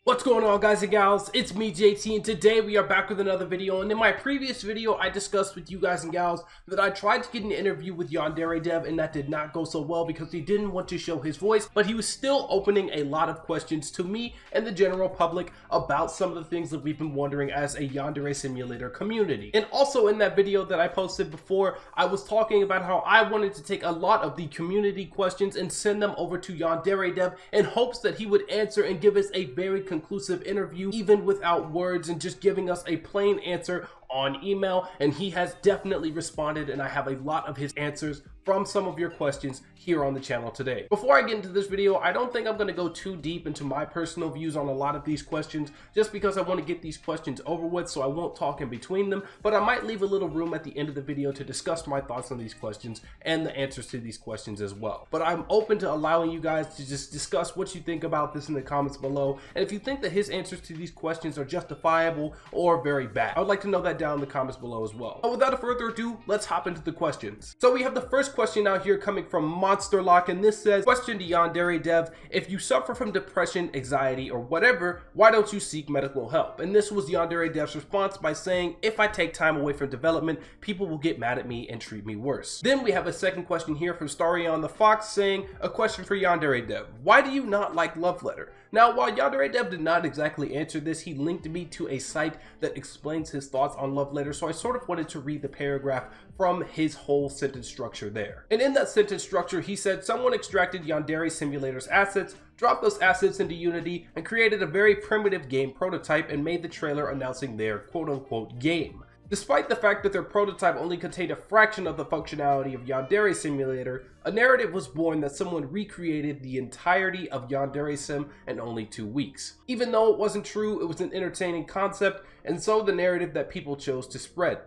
What's going on, guys and gals? It's me, JT, and today we are back with another video. And in my previous video, I discussed with you guys and gals that I tried to get an interview with YandereDev, and that did not go so well because he didn't want to show his voice, but he was still opening a lot of questions to me and the general public about some of the things that we've been wondering as a Yandere Simulator community. And also in that video that I posted before, I was talking about how I wanted to take a lot of the community questions and send them over to YandereDev in hopes that he would answer and give us a very conclusive interview, even without words, and just giving us a plain answer on email. And he has definitely responded, and I have a lot of his answers from some of your questions here on the channel today. Before I get into this video, I don't think I'm going to go too deep into my personal views on a lot of these questions, just because I want to get these questions over with, so I won't talk in between them, but I might leave a little room at the end of the video to discuss my thoughts on these questions and the answers to these questions as well. But I'm open to allowing you guys to just discuss what you think about this in the comments below, and if you think that his answers to these questions are justifiable or very bad, I would like to know that down in the comments below as well. But without further ado, let's hop into the questions. So we have the first question out here coming from Monster Lock, and this says, question to YandereDev: if you suffer from depression, anxiety, or whatever, why don't you seek medical help? And this was YandereDev's response by saying, if I take time away from development, people will get mad at me and treat me worse. Then we have a second question here from Starion the Fox saying, a question for YandereDev: why do you not like Love Letter? Now, while YandereDev did not exactly answer this, he linked me to a site that explains his thoughts on Love Letter, so I sort of wanted to read the paragraph from his whole sentence structure there. And in that sentence structure, he said, someone extracted Yandere Simulator's assets, dropped those assets into Unity, and created a very primitive game prototype and made the trailer announcing their quote-unquote game. Despite the fact that their prototype only contained a fraction of the functionality of Yandere Simulator, a narrative was born that someone recreated the entirety of Yandere Sim in only 2 weeks. Even though it wasn't true, it was an entertaining concept, and so the narrative that people chose to spread.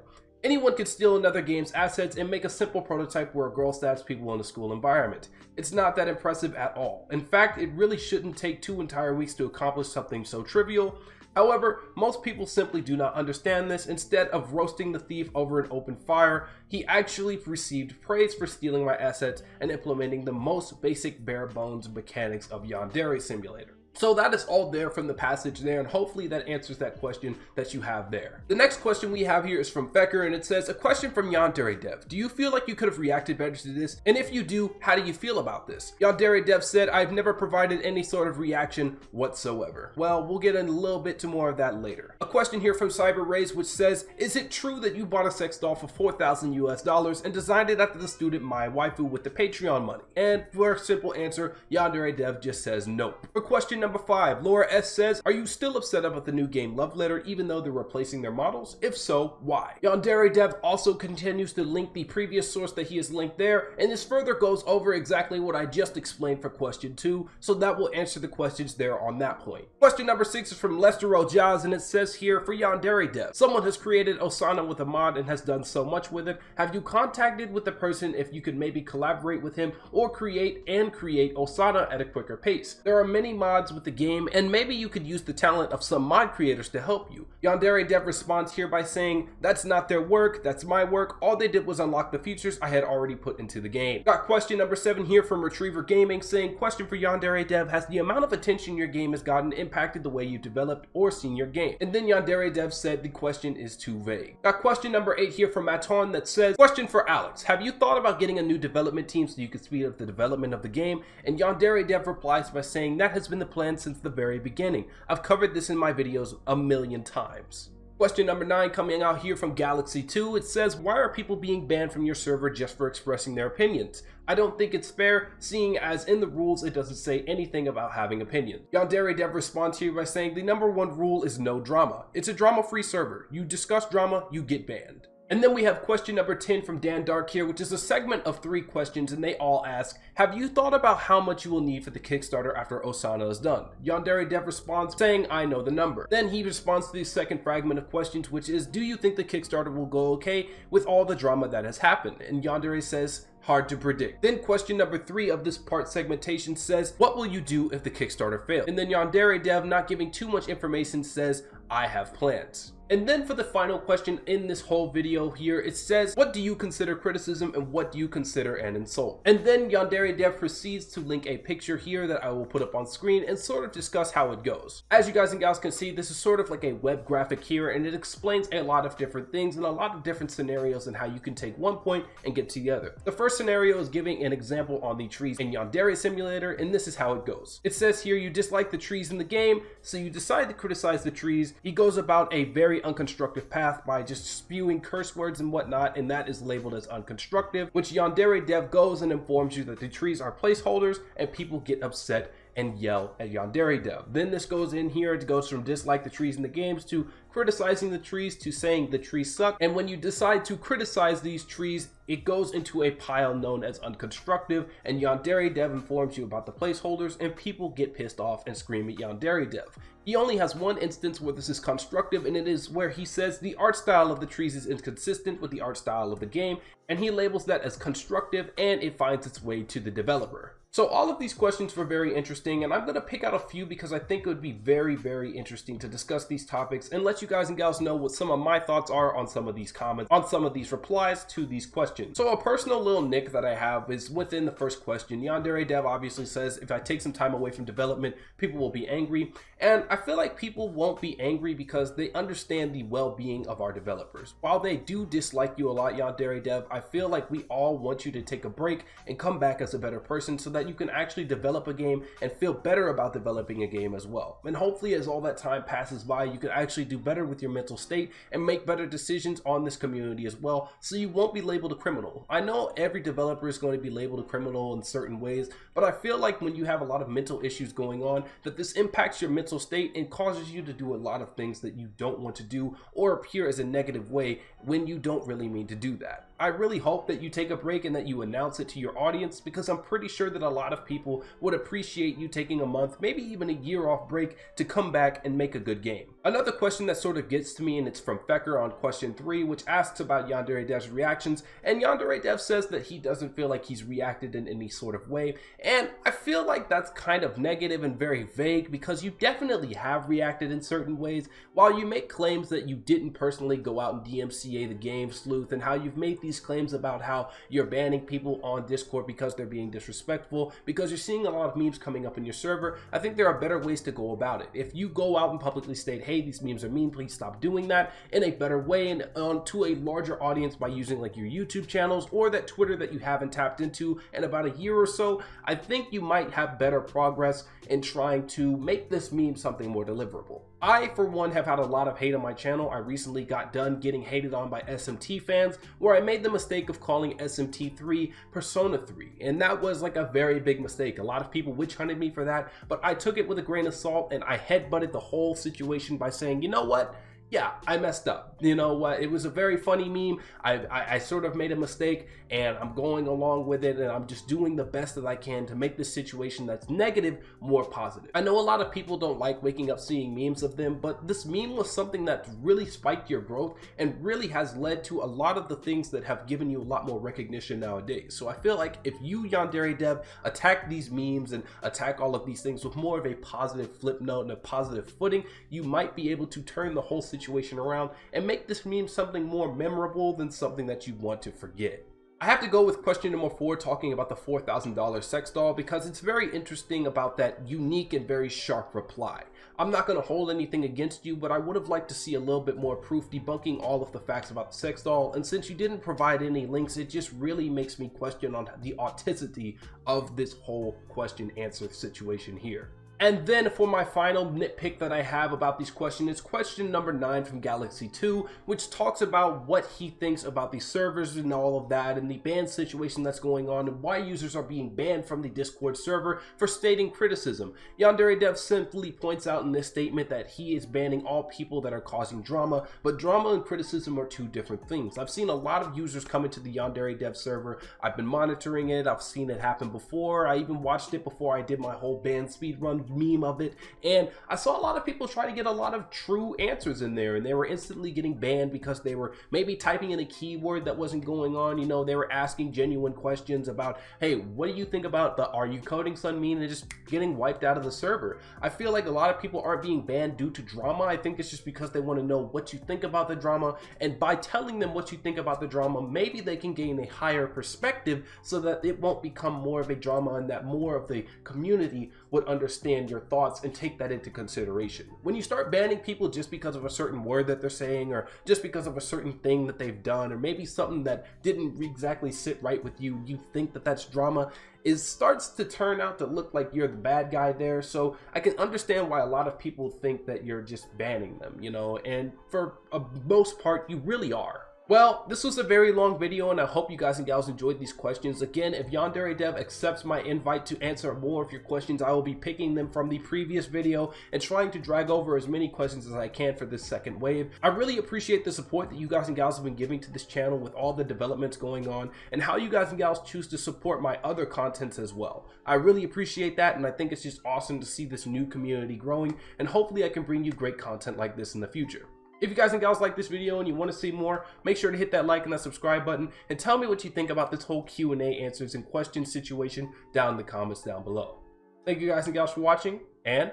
Anyone could steal another game's assets and make a simple prototype where a girl stabs people in a school environment. It's not that impressive at all. In fact, it really shouldn't take 2 entire weeks to accomplish something so trivial. However, most people simply do not understand this. Instead of roasting the thief over an open fire, he actually received praise for stealing my assets and implementing the most basic bare bones mechanics of Yandere Simulator. So that is all there from the passage there, and hopefully that answers that question that you have there. The next question we have here is from Becker, and it says, a question from YandereDev: do you feel like you could have reacted better to this? And if you do, how do you feel about this? YandereDev said, I've never provided any sort of reaction whatsoever. Well, we'll get in a little bit to more of that later. A question here from CyberRays, which says, is it true that you bought a sex doll for $4,000 US and designed it after the student My Waifu with the Patreon money? And for a simple answer, YandereDev just says nope. For question number 5, Laura S says, are you still upset about the new game Love Letter even though they're replacing their models? If so, why? YandereDev also continues to link the previous source that he has linked there, and this further goes over exactly what I just explained for question 2, so that will answer the questions there on that point. Question number 6 is from Lester Ojaz, and it says here, for YandereDev, someone has created Osana with a mod and has done so much with it. Have you contacted with the person if you could maybe collaborate with him or create Osana at a quicker pace? There are many mods with the game, and maybe you could use the talent of some mod creators to help you. YandereDev responds here by saying, that's not their work, that's my work. All they did was unlock the features I had already put into the game. Got question number 7 here from Retriever Gaming saying, question for YandereDev: has the amount of attention your game has gotten impacted the way you developed or seen your game? And then YandereDev said the question is too vague. Got question number 8 here from Maton that says, question for Alex: have you thought about getting a new development team so you could speed up the development of the game? And YandereDev replies by saying, that has been the plan since the very beginning. I've covered this in my videos a million times. Question number 9 coming out here from Galaxy 2, it says, why are people being banned from your server just for expressing their opinions? I don't think it's fair, seeing as in the rules it doesn't say anything about having opinions. YandereDev responds here by saying, the number 1 rule is no drama. It's a drama-free server. You discuss drama, you get banned. And then we have question number 10 from Dan Dark here, which is a segment of 3 questions, and they all ask, have you thought about how much you will need for the Kickstarter after Osana is done? YandereDev responds saying, I know the number. Then he responds to the second fragment of questions, which is, do you think the Kickstarter will go okay with all the drama that has happened? And Yandere says, hard to predict. Then question number 3 of this part segmentation says, what will you do if the Kickstarter fails? And then YandereDev, not giving too much information, says, I have plans. And then for the final question in this whole video here, it says, what do you consider criticism and what do you consider an insult? And then YandereDev proceeds to link a picture here that I will put up on screen and sort of discuss how it goes. As you guys and gals can see, this is sort of like a web graphic here, and it explains a lot of different things and a lot of different scenarios and how you can take one point and get to the other. The first scenario is giving an example on the trees in Yandere Simulator, and this is how it goes. It says here, you dislike the trees in the game, so you decide to criticize the trees. He goes about a very unconstructive path by just spewing curse words and whatnot, and that is labeled as unconstructive, which YandereDev goes and informs you that the trees are placeholders, and people get upset and yell at YandereDev. Then this goes in here, it goes from dislike the trees in the games to criticizing the trees to saying the trees suck. And when you decide to criticize these trees, it goes into a pile known as unconstructive, and YandereDev informs you about the placeholders, and people get pissed off and scream at YandereDev. He only has one instance where this is constructive, and it is where he says the art style of the trees is inconsistent with the art style of the game, and he labels that as constructive, and it finds its way to the developer. So all of these questions were very interesting, and I'm going to pick out a few because I think it would be very, very interesting to discuss these topics and let you guys and gals know what some of my thoughts are on some of these comments, on some of these replies to these questions. So a personal little nick that I have is within the first question. YandereDev obviously says, if I take some time away from development, people will be angry. And I feel like people won't be angry because they understand the well-being of our developers. While they do dislike you a lot, YandereDev, I feel like we all want you to take a break and come back as a better person so that you can actually develop a game and feel better about developing a game as well. And hopefully as all that time passes by, you can actually do better with your mental state and make better decisions on this community as well, so you won't be labeled a criminal. I know every developer is going to be labeled a criminal in certain ways, but I feel like when you have a lot of mental issues going on, that this impacts your mental state and causes you to do a lot of things that you don't want to do or appear as a negative way when you don't really mean to do that. I really hope that you take a break and that you announce it to your audience, because I'm pretty sure that a lot of people would appreciate you taking a month, maybe even a year off break to come back and make a good game. Another question that sort of gets to me, and it's from Fecker on question 3, which asks about YandereDev's reactions, and YandereDev says that he doesn't feel like he's reacted in any sort of way, and I feel like that's kind of negative and very vague, because you definitely have reacted in certain ways. While you make claims that you didn't personally go out and DMCA the game, Sleuth, and how you've made these claims about how you're banning people on Discord because they're being disrespectful, because you're seeing a lot of memes coming up in your server, I think there are better ways to go about it. If you go out and publicly state, hey, these memes are mean, please stop doing that, in a better way and to a larger audience by using like your YouTube channels or that Twitter that you haven't tapped into in about a year or so, I think you might have better progress in trying to make this meme something more deliverable. I, for one, have had a lot of hate on my channel. I recently got done getting hated on by SMT fans, where I made the mistake of calling SMT3 Persona 3, and that was like a very big mistake. A lot of people witch hunted me for that, but I took it with a grain of salt and I headbutted the whole situation by saying, you know what? Yeah, I messed up. You know what? It was a very funny meme. I sort of made a mistake, and I'm going along with it, and I'm just doing the best that I can to make this situation that's negative more positive. I know a lot of people don't like waking up seeing memes of them, but this meme was something that really spiked your growth and really has led to a lot of the things that have given you a lot more recognition nowadays. So I feel like if you, YandereDev, attack these memes and attack all of these things with more of a positive flip note and a positive footing, you might be able to turn the whole situation around and make this meme something more memorable than something that you want to forget. I have to go with question number 4, talking about the $4,000 sex doll, because it's very interesting about that unique and very sharp reply. I'm not going to hold anything against you, but I would have liked to see a little bit more proof debunking all of the facts about the sex doll, and since you didn't provide any links, it just really makes me question on the authenticity of this whole question answer situation here. And then for my final nitpick that I have about these questions, it's question number 9 from Galaxy2, which talks about what he thinks about the servers and all of that, and the ban situation that's going on, and why users are being banned from the Discord server for stating criticism. YandereDev simply points out in this statement that he is banning all people that are causing drama, but drama and criticism are two different things. I've seen a lot of users come into the YandereDev server. I've been monitoring it. I've seen it happen before. I even watched it before I did my whole ban speed run some meme of it, and I saw a lot of people try to get a lot of true answers in there, and they were instantly getting banned because they were maybe typing in a keyword that wasn't going on. You know, they were asking genuine questions about, hey, what do you think about the "are you coding son" meme, and just getting wiped out of the server. I feel like a lot of people aren't being banned due to drama. I think it's just because they want to know what you think about the drama, and by telling them what you think about the drama, maybe they can gain a higher perspective so that it won't become more of a drama, and that more of the community would understand your thoughts and take that into consideration. When you start banning people just because of a certain word that they're saying, or just because of a certain thing that they've done, or maybe something that didn't exactly sit right with you, you think that that's drama, it starts to turn out to look like you're the bad guy there. So I can understand why a lot of people think that you're just banning them, you know, and for a most part, you really are. Well, this was a very long video, and I hope you guys and gals enjoyed these questions. Again, if YandereDev accepts my invite to answer more of your questions, I will be picking them from the previous video and trying to drag over as many questions as I can for this second wave. I really appreciate the support that you guys and gals have been giving to this channel with all the developments going on, and how you guys and gals choose to support my other contents as well. I really appreciate that, and I think it's just awesome to see this new community growing, and hopefully I can bring you great content like this in the future. If you guys and gals like this video and you want to see more, make sure to hit that like and that subscribe button, and tell me what you think about this whole Q&A answers and questions situation down in the comments down below. Thank you guys and gals for watching, and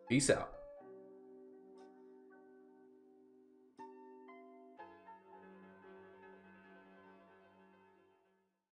peace out.